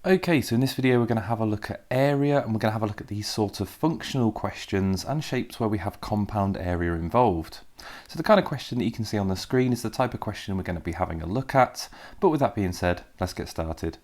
Okay, so in this video we're going to have a look at area, and we're going to have a look at these sort of functional questions and shapes where we have compound area involved. So the kind of question that you can see on the screen is the type of question we're going to be having a look at, but with that being said, let's get started.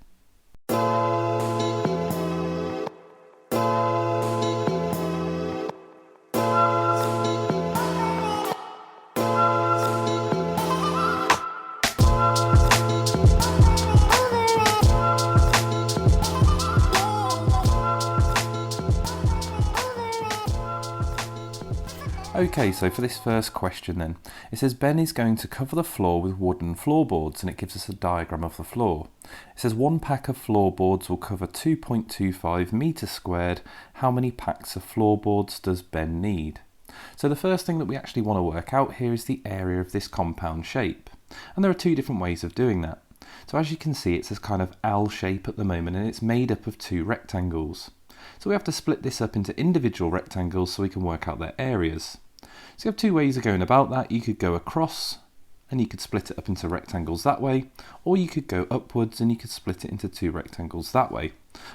Okay, so for this first question then, it says Ben is going to cover the floor with wooden floorboards, and it gives us a diagram of the floor. It says one pack of floorboards will cover 2.25 meters squared. How many packs of floorboards does Ben need? So the first thing that we actually want to work out here is the area of this compound shape. And there are two different ways of doing that. So as you can see, it's this kind of L shape at the moment, and it's made up of two rectangles. So we have to split this up into individual rectangles so we can work out their areas. So you have two ways of going about that. You could go across and you could split it up into rectangles that way, or you could go upwards and you could split it into two rectangles that way.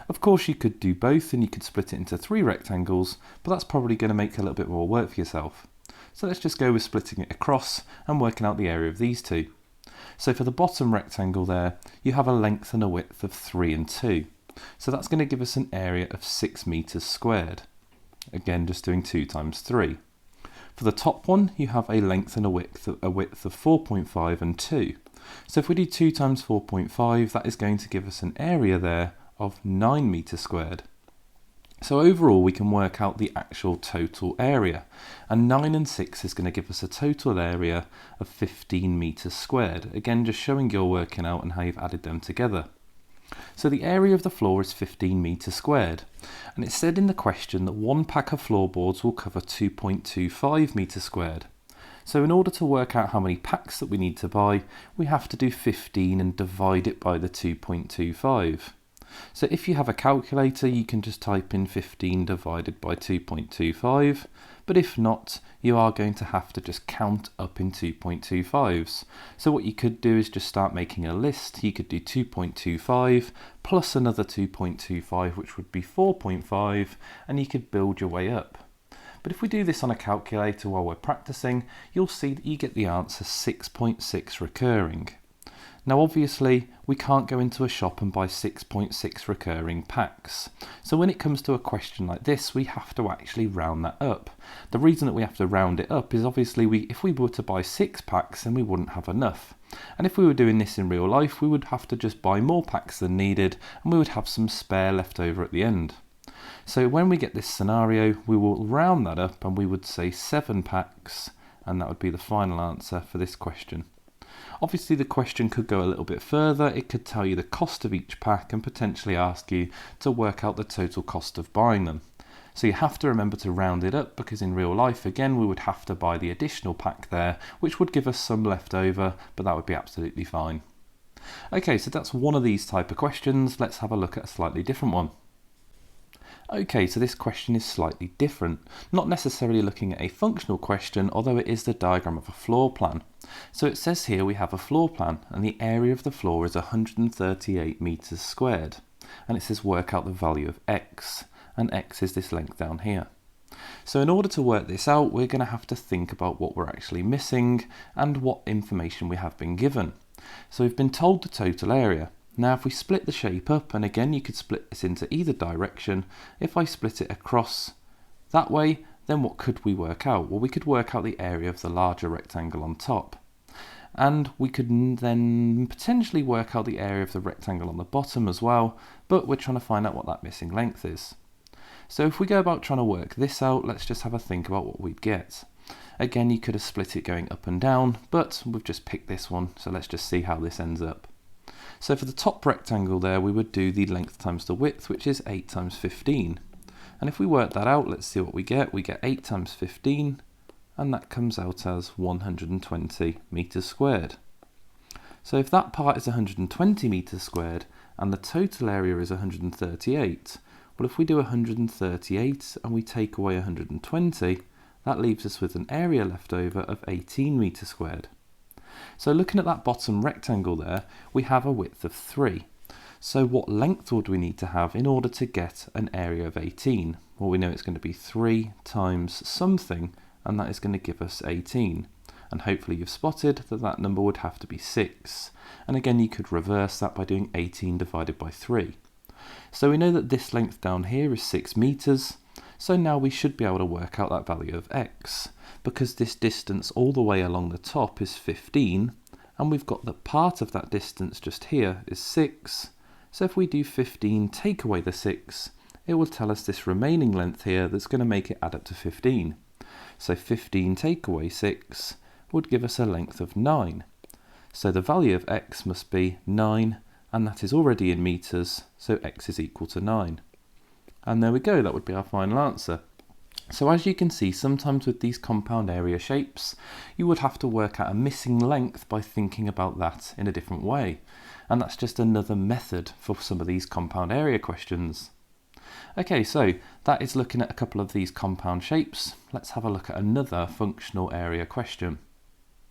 Of course you could do both and you could split it into three rectangles, but that's probably going to make a little bit more work for yourself. So let's just go with splitting it across and working out the area of these two. So for the bottom rectangle there, you have a length and a width of 3 and 2. So that's going to give us an area of 6 meters squared. Again, just doing 2 times 3. For the top one, you have a length and a width of 4.5 and 2. So if we do 2 times 4.5, that is going to give us an area there of 9 meters squared. So overall, we can work out the actual total area. And 9 and 6 is going to give us a total area of 15 meters squared. Again, just showing you're working out and how you've added them together. So the area of the floor is 15 meters squared, and it said in the question that one pack of floorboards will cover 2.25 meters squared. So in order to work out how many packs that we need to buy, we have to do 15 and divide it by the 2.25. So if you have a calculator, you can just type in 15 divided by 2.25, but if not, you are going to have to just count up in 2.25s. So what you could do is just start making a list. You could do 2.25 plus another 2.25, which would be 4.5, and you could build your way up. But if we do this on a calculator while we're practicing, you'll see that you get the answer 6.6 recurring. Now obviously we can't go into a shop and buy 6.6 recurring packs. So when it comes to a question like this, we have to actually round that up. The reason that we have to round it up is obviously if we were to buy 6 packs, then we wouldn't have enough. And if we were doing this in real life, we would have to just buy more packs than needed, and we would have some spare left over at the end. So when we get this scenario, we will round that up and we would say 7 packs, and that would be the final answer for this question. Obviously the question could go a little bit further. It could tell you the cost of each pack and potentially ask you to work out the total cost of buying them. So you have to remember to round it up, because in real life, again, we would have to buy the additional pack there, which would give us some left over, but that would be absolutely fine. Okay, so that's one of these type of questions. Let's have a look at a slightly different one. Okay, so this question is slightly different. Not necessarily looking at a functional question, although it is the diagram of a floor plan. So it says here we have a floor plan, and the area of the floor is 138 meters squared. And it says work out the value of x, and x is this length down here. So in order to work this out, we're going to have to think about what we're actually missing and what information we have been given. So we've been told the total area. Now if we split the shape up, and again you could split this into either direction, if I split it across that way, then what could we work out? Well, we could work out the area of the larger rectangle on top. And we could then potentially work out the area of the rectangle on the bottom as well, but we're trying to find out what that missing length is. So if we go about trying to work this out, let's just have a think about what we'd get. Again, you could have split it going up and down, but we've just picked this one, so let's just see how this ends up. So for the top rectangle there, we would do the length times the width, which is 8 times 15. And if we work that out, let's see what we get. We get 8 times 15, and that comes out as 120 meters squared. So if that part is 120 meters squared, and the total area is 138, well, if we do 138 and we take away 120, that leaves us with an area left over of 18 meters squared. So looking at that bottom rectangle there, we have a width of 3. So what length would we need to have in order to get an area of 18? Well, we know it's going to be 3 times something, and that is going to give us 18. And hopefully you've spotted that that number would have to be 6. And again, you could reverse that by doing 18 divided by 3. So we know that this length down here is 6 meters. So now we should be able to work out that value of x, because this distance all the way along the top is 15, and we've got that part of that distance just here is 6. So if we do 15 take away the 6, it will tell us this remaining length here that's going to make it add up to 15. So 15 take away 6 would give us a length of 9. So the value of x must be 9, and that is already in meters, so x is equal to 9. And there we go, that would be our final answer. So as you can see, sometimes with these compound area shapes, you would have to work out a missing length by thinking about that in a different way. And that's just another method for some of these compound area questions. Okay, so that is looking at a couple of these compound shapes. Let's have a look at another functional area question.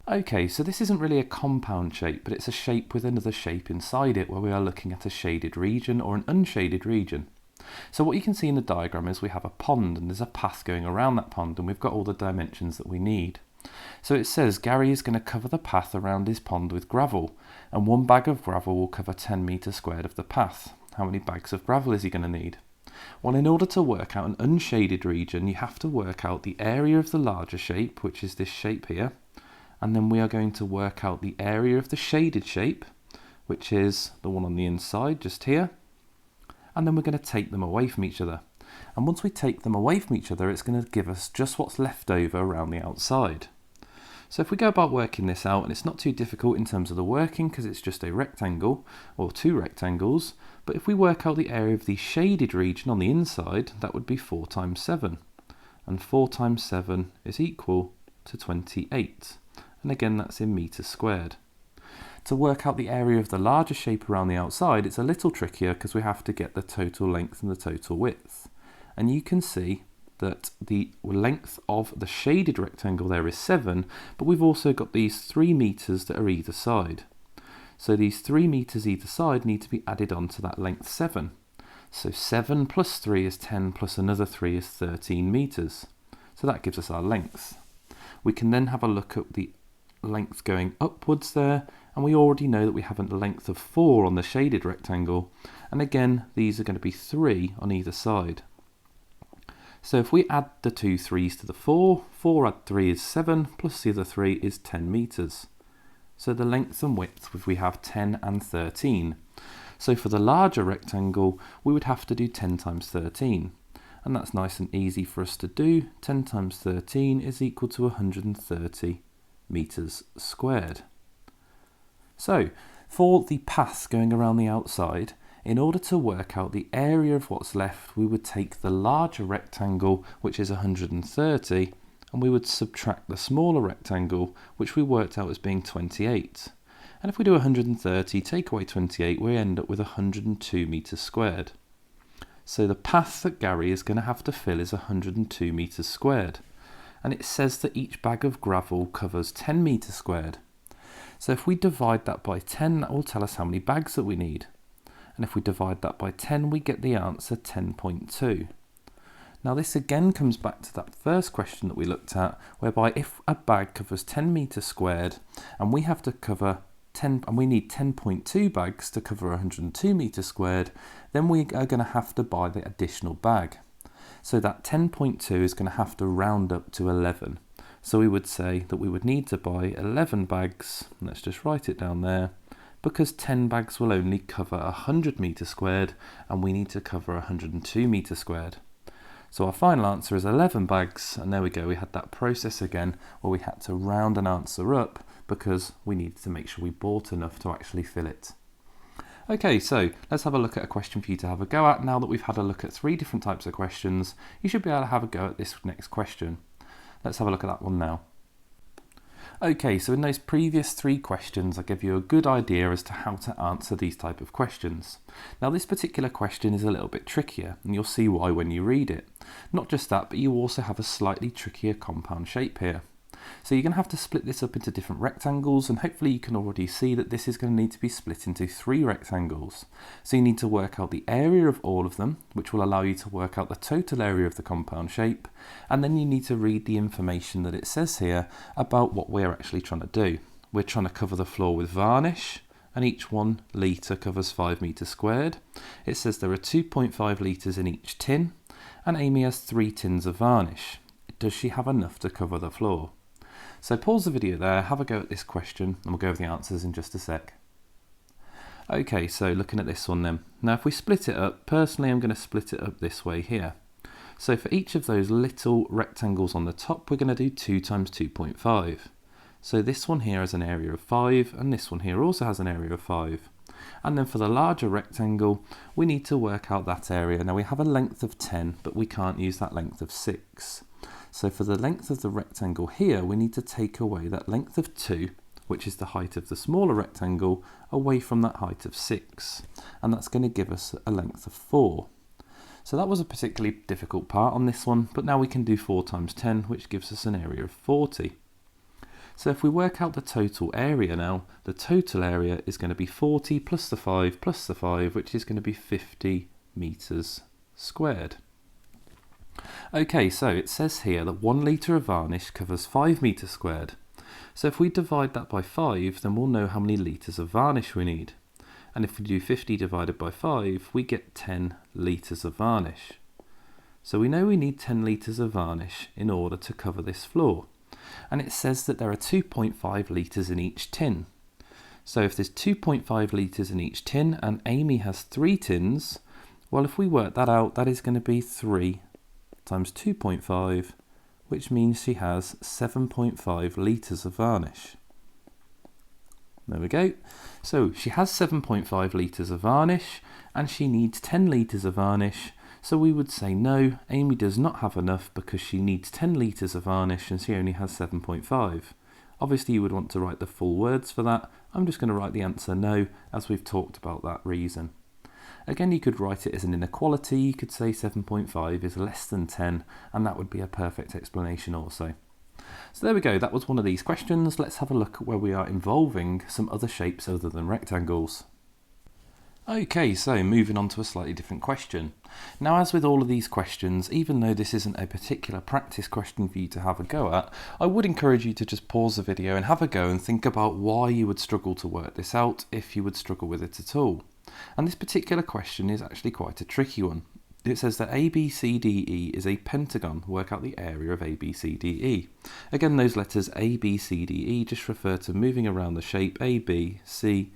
Okay, so this isn't really a compound shape, but it's a shape with another shape inside it, where we are looking at a shaded region or an unshaded region. So what you can see in the diagram is we have a pond, and there's a path going around that pond, and we've got all the dimensions that we need. So it says Gary is going to cover the path around his pond with gravel, and 1 bag of gravel will cover 10 meters squared of the path. How many bags of gravel is he going to need? Well, in order to work out an unshaded region, you have to work out the area of the larger shape, which is this shape here, and then we are going to work out the area of the shaded shape, which is the one on the inside just here, and then we're going to take them away from each other. And once we take them away from each other, it's going to give us just what's left over around the outside. So if we go about working this out, and it's not too difficult in terms of the working because it's just a rectangle or 2 rectangles, but if we work out the area of the shaded region on the inside, that would be 4 times 7. And 4 times 7 is equal to 28. And again, that's in meters squared. To work out the area of the larger shape around the outside, it's a little trickier because we have to get the total length and the total width. And you can see that the length of the shaded rectangle there is 7, but we've also got these 3 meters that are either side. So these 3 meters either side need to be added on to that length 7. So 7 plus 3 is 10, plus another 3 is 13 meters. So that gives us our length. We can then have a look at the length going upwards there, and we already know that we have a length of 4 on the shaded rectangle, and again these are going to be 3 on either side. So if we add the 2 3's to the 4, 4 add 3 is 7, plus the other 3 is 10 meters. So the length and width, we have 10 and 13. So for the larger rectangle, we would have to do 10 times 13. And that's nice and easy for us to do. 10 times 13 is equal to 130 meters squared. So for the paths going around the outside, in order to work out the area of what's left, we would take the larger rectangle, which is 130, and we would subtract the smaller rectangle, which we worked out as being 28. And if we do 130, take away 28, we end up with 102 meters squared. So the path that Gary is going to have to fill is 102 meters squared. And it says that each bag of gravel covers 10 meters squared. So if we divide that by 10, that will tell us how many bags that we need. And if we divide that by 10, we get the answer 10.2. Now this again comes back to that first question that we looked at, whereby if a bag covers 10 meters squared and we have to cover 10, and we need 10.2 bags to cover 102 meters squared, then we are going to have to buy the additional bag. So that 10.2 is going to have to round up to 11. So we would say that we would need to buy 11 bags, let's just write it down there, because 10 bags will only cover 100 meters squared and we need to cover 102 meters squared. So our final answer is 11 bags, and there we go, we had that process again where we had to round an answer up because we needed to make sure we bought enough to actually fill it. Okay, so let's have a look at a question for you to have a go at. Now that we've had a look at 3 different types of questions, you should be able to have a go at this next question. Let's have a look at that one now. Okay, so in those previous 3 questions, I gave you a good idea as to how to answer these type of questions. Now this particular question is a little bit trickier, and you'll see why when you read it. Not just that, but you also have a slightly trickier compound shape here. So you're going to have to split this up into different rectangles, and hopefully you can already see that this is going to need to be split into 3 rectangles. So you need to work out the area of all of them, which will allow you to work out the total area of the compound shape, and then you need to read the information that it says here about what we're actually trying to do. We're trying to cover the floor with varnish, and each 1 litre covers 5 metres squared. It says there are 2.5 litres in each tin, and Amy has 3 tins of varnish. Does she have enough to cover the floor? So pause the video there, have a go at this question, and we'll go over the answers in just a sec. Okay, so looking at this one then. Now if we split it up, personally I'm going to split it up this way here. So for each of those little rectangles on the top, we're going to do 2 times 2.5. So this one here has an area of 5, and this one here also has an area of 5. And then for the larger rectangle, we need to work out that area. Now we have a length of 10, but we can't use that length of 6. So for the length of the rectangle here, we need to take away that length of 2, which is the height of the smaller rectangle, away from that height of 6. And that's going to give us a length of 4. So that was a particularly difficult part on this one, but now we can do 4 times 10, which gives us an area of 40. So if we work out the total area now, the total area is going to be 40 plus the 5, which is going to be 50 metres squared. Okay, so it says here that 1 litre of varnish covers 5 metres squared. So if we divide that by 5, then we'll know how many litres of varnish we need. And if we do 50 divided by 5, we get 10 litres of varnish. So we know we need 10 litres of varnish in order to cover this floor. And it says that there are 2.5 litres in each tin. So if there's 2.5 litres in each tin and Amy has 3 tins, well, if we work that out, that is going to be 3 times 2.5, which means she has 7.5 litres of varnish. There we go. So she has 7.5 litres of varnish and she needs 10 litres of varnish. So we would say no, Amy does not have enough because she needs 10 litres of varnish and she only has 7.5. Obviously you would want to write the full words for that. I'm just going to write the answer no, as we've talked about that reason. Again, you could write it as an inequality. You could say 7.5 is less than 10, and that would be a perfect explanation also. So there we go, that was one of these questions. Let's have a look at where we are involving some other shapes other than rectangles. Okay, so moving on to a slightly different question. Now, as with all of these questions, even though this isn't a particular practice question for you to have a go at, I would encourage you to just pause the video and have a go and think about why you would struggle to work this out, if you would struggle with it at all. And this particular question is actually quite a tricky one. It says that ABCDE is a pentagon. Work out the area of ABCDE. Again, those letters ABCDE just refer to moving around the shape ABCDE,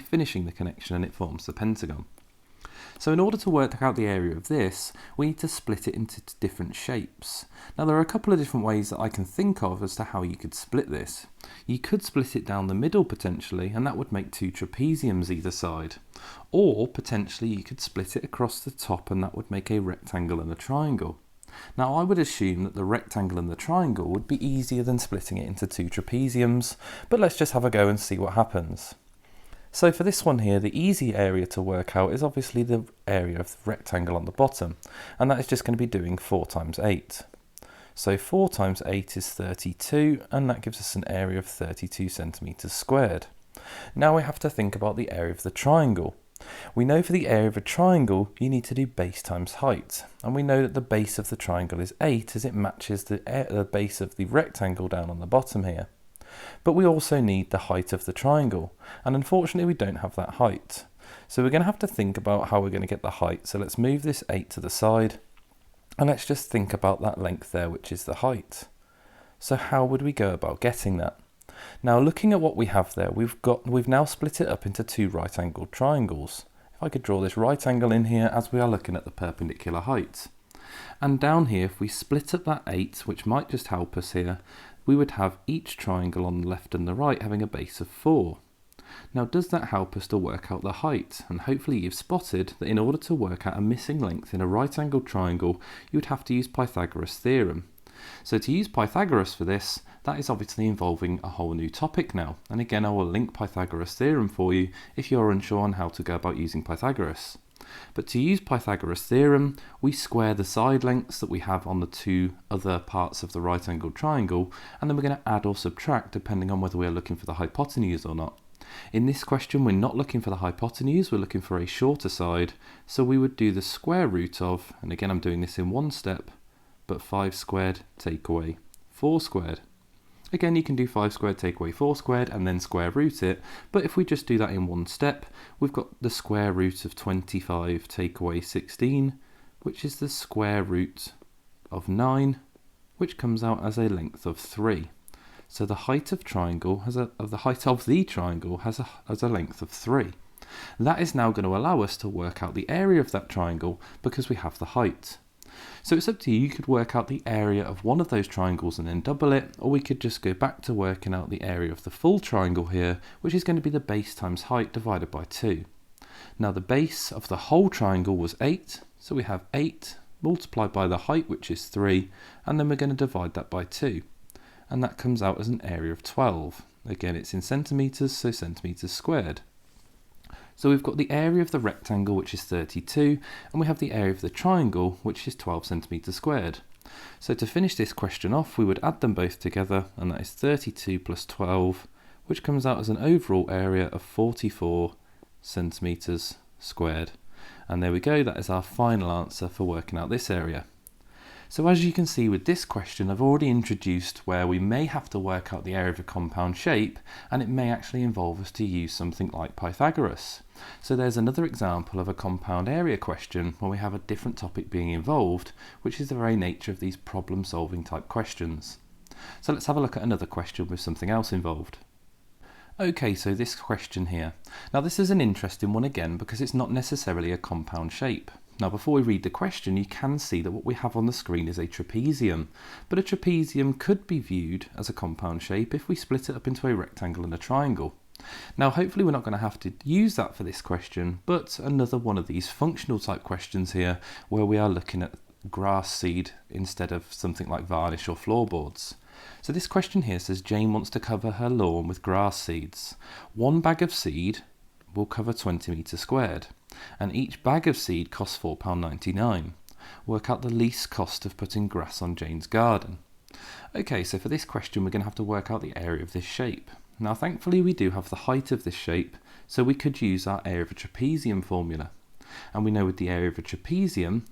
finishing the connection, and it forms the pentagon. So in order to work out the area of this, we need to split it into different shapes. Now there are a couple of different ways that I can think of as to how you could split this. You could split it down the middle potentially, and that would make 2 trapeziums either side. Or potentially you could split it across the top, and that would make a rectangle and a triangle. Now I would assume that the rectangle and the triangle would be easier than splitting it into 2 trapeziums, but let's just have a go and see what happens. So for this one here, the easy area to work out is obviously the area of the rectangle on the bottom, and that is just going to be doing 4 times 8. So 4 times 8 is 32, and that gives us an area of 32 centimetres squared. Now we have to think about the area of the triangle. We know for the area of a triangle, you need to do base times height, and we know that the base of the triangle is 8 as it matches the base of the rectangle down on the bottom here. But we also need the height of the triangle, and unfortunately we don't have that height. So we're going to have to think about how we're going to get the height. So let's move this 8 to the side, and let's just think about that length there, which is the height. So how would we go about getting that? Now looking at what we have there, we've now split it up into 2 right-angled triangles. If I could draw this right angle in here as we are looking at the perpendicular height. And down here, if we split up that 8, which might just help us here, we would have each triangle on the left and the right having a base of 4. Now does that help us to work out the height? And hopefully you've spotted that in order to work out a missing length in a right-angled triangle, you would have to use Pythagoras' theorem. So to use Pythagoras for this, that is obviously involving a whole new topic now. And again, I will link Pythagoras' theorem for you if you're unsure on how to go about using Pythagoras. But to use Pythagoras' theorem, we square the side lengths that we have on the two other parts of the right-angled triangle, and then we're going to add or subtract depending on whether we're looking for the hypotenuse or not. In this question, we're not looking for the hypotenuse, we're looking for a shorter side, so we would do the square root of, and again I'm doing this in one step, but 5 squared take away 4 squared. Again, you can do 5 squared take away 4 squared and then square root it, but if we just do that in one step, we've got the square root of 25 take away 16, which is the square root of 9, which comes out as a length of 3. So the height of the triangle has a length of 3. That is now going to allow us to work out the area of that triangle because we have the height. So it's up to you. You could work out the area of one of those triangles and then double it, or we could just go back to working out the area of the full triangle here, which is going to be the base times height divided by 2. Now the base of the whole triangle was 8, so we have 8 multiplied by the height, which is 3, and then we're going to divide that by 2. And that comes out as an area of 12. Again, it's in centimetres, so centimetres squared. So we've got the area of the rectangle, which is 32, and we have the area of the triangle, which is 12 centimetres squared. So to finish this question off, we would add them both together, and that is 32 plus 12, which comes out as an overall area of 44 centimetres squared. And there we go, that is our final answer for working out this area. So as you can see with this question, I've already introduced where we may have to work out the area of a compound shape, and it may actually involve us to use something like Pythagoras. So there's another example of a compound area question where we have a different topic being involved, which is the very nature of these problem-solving type questions. So let's have a look at another question with something else involved. Okay, so this question here. Now this is an interesting one again because it's not necessarily a compound shape. Now before we read the question, you can see that what we have on the screen is a trapezium, but a trapezium could be viewed as a compound shape if we split it up into a rectangle and a triangle. Now hopefully we're not going to have to use that for this question, but another one of these functional type questions here where we are looking at grass seed instead of something like varnish or floorboards. So this question here says Jane wants to cover her lawn with grass seeds. One bag of seed will cover 20 metres squared, and each bag of seed costs £4.99. Work out the least cost of putting grass on Jane's garden. Okay, so for this question we're going to have to work out the area of this shape. Now thankfully we do have the height of this shape, so we could use our area of a trapezium formula. And we know with the area of a trapezium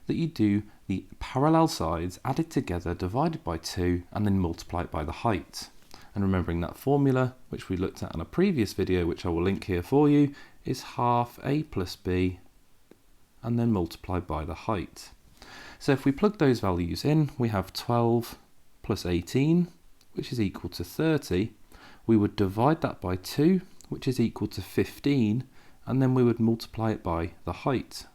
that you do the parallel sides added together divided by 2 and then multiply it by the height. And remembering that formula, which we looked at in a previous video, which I will link here for you, is half a plus b and then multiplied by the height. So if we plug those values in, we have 12 plus 18, which is equal to 30. We would divide that by 2, which is equal to 15, and then we would multiply it by the height.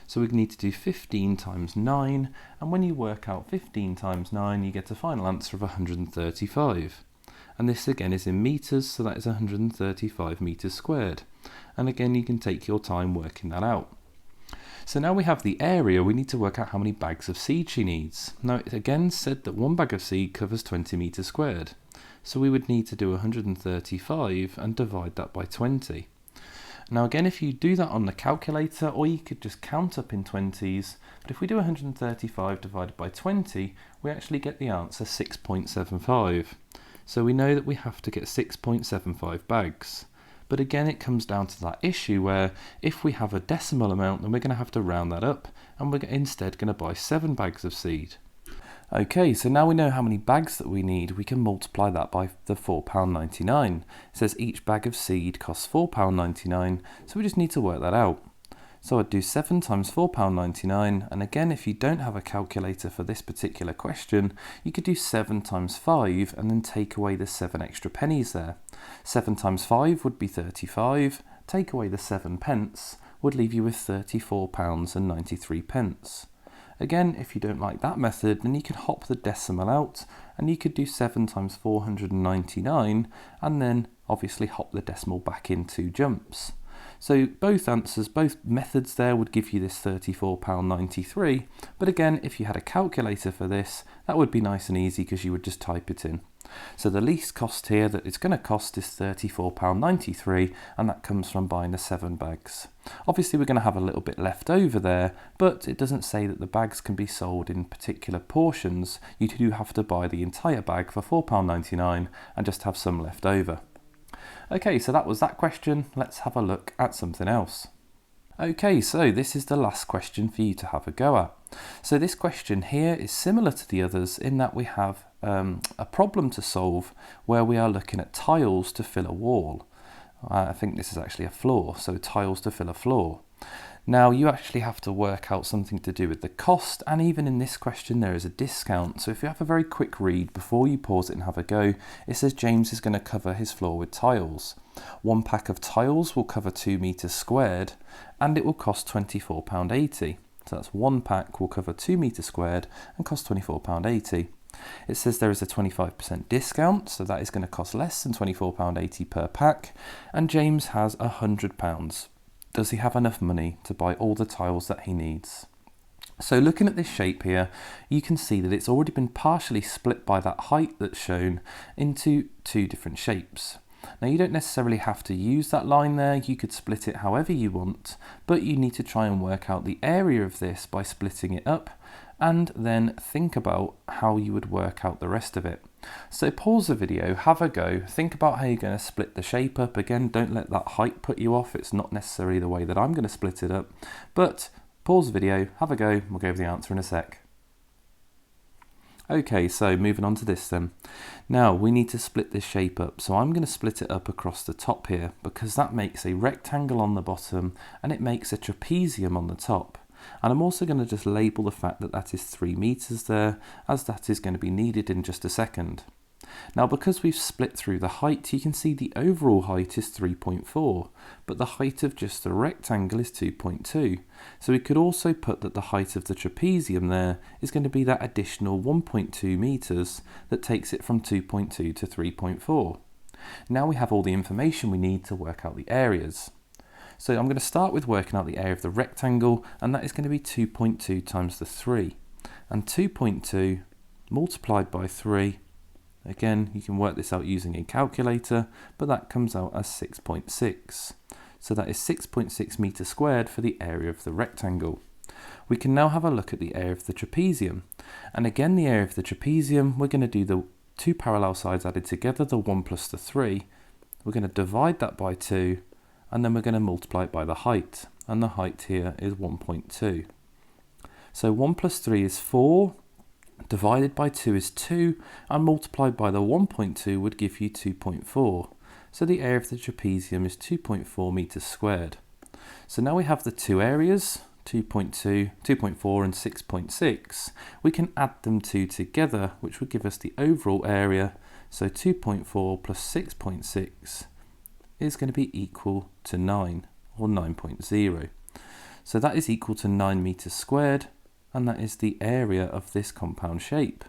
So we need to do 15 times 9, and when you work out 15 times 9, you get a final answer of 135. And this again is in metres, so that is 135 metres squared. And again, you can take your time working that out. So now we have the area, we need to work out how many bags of seed she needs. Now it again said that one bag of seed covers 20 metres squared. So we would need to do 135 and divide that by 20. Now again, if you do that on the calculator, or you could just count up in 20s, but if we do 135 divided by 20, we actually get the answer 6.75. So we know that we have to get 6.75 bags. But again, it comes down to that issue where if we have a decimal amount, then we're going to have to round that up, and we're instead going to buy 7 bags of seed. Okay, so now we know how many bags that we need, we can multiply that by the £4.99. It says each bag of seed costs £4.99, so we just need to work that out. So I'd do 7 times £4.99, and again, if you don't have a calculator for this particular question, you could do 7 times 5 and then take away the 7 extra pennies there. 7 times 5 would be 35, take away the 7 pence, would leave you with £34.93. Again, if you don't like that method, then you can hop the decimal out and you could do 7 times 499 and then obviously hop the decimal back in 2 jumps. So both answers, both methods there would give you this £34.93, but again, if you had a calculator for this, that would be nice and easy because you would just type it in. So the least cost here that it's going to cost is £34.93, and that comes from buying the 7 bags. Obviously we're going to have a little bit left over there, but it doesn't say that the bags can be sold in particular portions. You do have to buy the entire bag for £4.99 and just have some left over. Okay, so that was that question. Let's have a look at something else. Okay, so this is the last question for you to have a go at. So this question here is similar to the others in that we have a problem to solve where we are looking at tiles to fill a wall. I think this is actually a floor, so tiles to fill a floor. Now you actually have to work out something to do with the cost, and even in this question there is a discount. So if you have a very quick read before you pause it and have a go, it says James is going to cover his floor with tiles. 1 pack of tiles will cover 2 meters squared and it will cost £24.80. So that's 1 pack will cover 2 meters squared and cost £24.80. It says there is a 25% discount, so that is going to cost less than £24.80 per pack, and James has £100. Does he have enough money to buy all the tiles that he needs? So looking at this shape here, you can see that it's already been partially split by that height that's shown into 2 different shapes. Now you don't necessarily have to use that line there, you could split it however you want, but you need to try and work out the area of this by splitting it up, and then think about how you would work out the rest of it. So pause the video, have a go, think about how you're going to split the shape up. Again, don't let that height put you off, it's not necessarily the way that I'm going to split it up, but pause the video, have a go, we'll go over the answer in a sec. Okay, so moving on to this then. Now we need to split this shape up, so I'm going to split it up across the top here because that makes a rectangle on the bottom and it makes a trapezium on the top. And I'm also going to just label the fact that that is 3 meters there, as that is going to be needed in just a second. Now because we've split through the height, you can see the overall height is 3.4, but the height of just the rectangle is 2.2. So we could also put that the height of the trapezium there is going to be that additional 1.2 meters that takes it from 2.2 to 3.4. Now we have all the information we need to work out the areas. So I'm going to start with working out the area of the rectangle, and that is going to be 2.2 times the 3. And 2.2 multiplied by 3, again you can work this out using a calculator, but that comes out as 6.6. So that is 6.6 meters squared for the area of the rectangle. We can now have a look at the area of the trapezium. And again, the area of the trapezium, we're going to do the 2 parallel sides added together, the 1 plus the 3. We're going to divide that by 2. And then we're going to multiply it by the height, and the height here is 1.2. So 1 plus 3 is 4, divided by 2 is 2, and multiplied by the 1.2 would give you 2.4. So the area of the trapezium is 2.4 meters squared. So now we have the 2 areas, 2.2, 2.4 and 6.6. We can add them 2 together, which would give us the overall area. So 2.4 plus 6.6 is going to be equal to 9, or 9.0. So that is equal to 9 meters squared, and that is the area of this compound shape.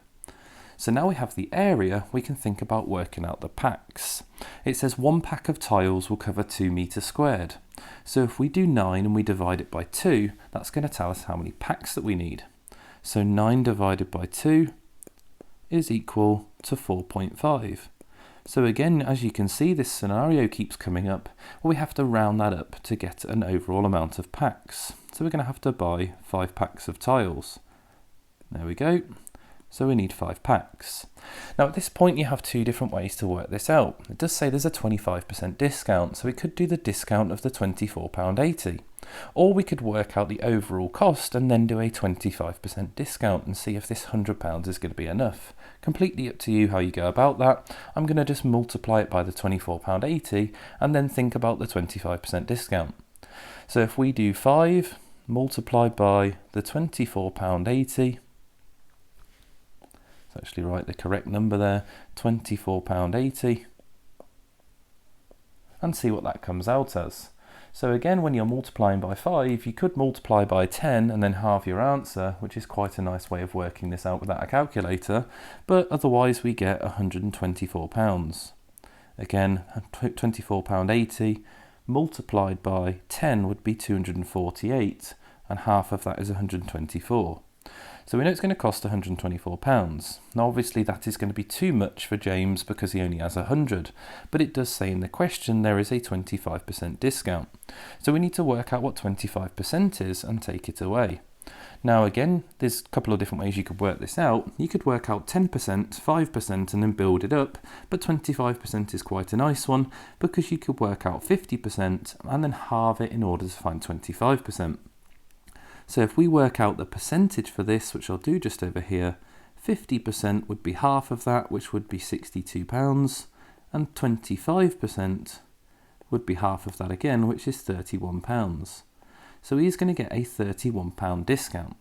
So now we have the area, we can think about working out the packs. It says 1 pack of tiles will cover 2 meters squared. So if we do 9 and we divide it by 2, that's going to tell us how many packs that we need. So 9 divided by 2 is equal to 4.5. So again, as you can see, this scenario keeps coming up. We have to round that up to get an overall amount of packs. So we're going to have to buy 5 packs of tiles. There we go. So we need 5 packs. Now at this point you have 2 different ways to work this out. It does say there's a 25% discount, so we could do the discount of the £24.80. Or we could work out the overall cost and then do a 25% discount and see if this £100 is going to be enough. Completely up to you how you go about that. I'm going to just multiply it by the £24.80 and then think about the 25% discount. So if we do 5 multiplied by the £24.80, actually write the correct number there, £24.80, and see what that comes out as. So again, when you're multiplying by 5, you could multiply by 10 and then halve your answer, which is quite a nice way of working this out without a calculator, but otherwise we get £124. Again, £24.80 multiplied by 10 would be 248, and half of that is 124. So we know it's going to cost £124. Now obviously that is going to be too much for James because he only has 100, but it does say in the question there is a 25% discount. So we need to work out what 25% is and take it away. Now again, there's a couple of different ways you could work this out. You could work out 10%, 5% and then build it up, but 25% is quite a nice one because you could work out 50% and then halve it in order to find 25%. So if we work out the percentage for this, which I'll do just over here, 50% would be half of that, which would be £62, and 25% would be half of that again, which is £31. So he's going to get a £31 discount.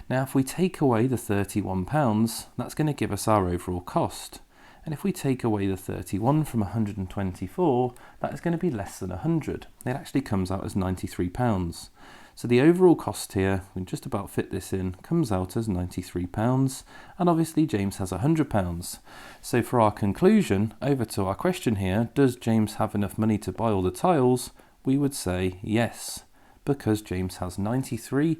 Now if we take away the £31, that's going to give us our overall cost. And if we take away the 31 from 124, that is going to be less than 100. It actually comes out as £93. So the overall cost here, we can just about fit this in, comes out as £93, and obviously James has £100. So for our conclusion, over to our question here, does James have enough money to buy all the tiles? We would say yes, because James has £93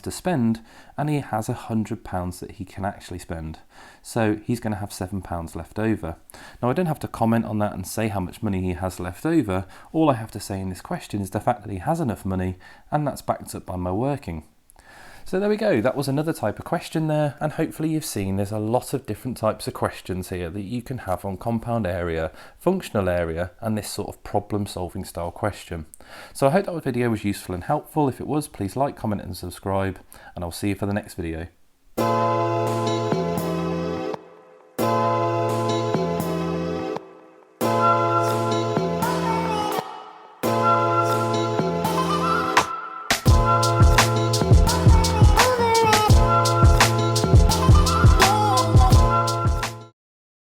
to spend, and he has £100 that he can actually spend. So he's going to have £7 left over. Now I don't have to comment on that and say how much money he has left over. All I have to say in this question is the fact that he has enough money, and that's backed up by my working. So there we go, that was another type of question there, and hopefully you've seen there's a lot of different types of questions here that you can have on compound area, functional area, and this sort of problem solving style question. So I hope that video was useful and helpful. If it was, please like, comment and subscribe, and I'll see you for the next video.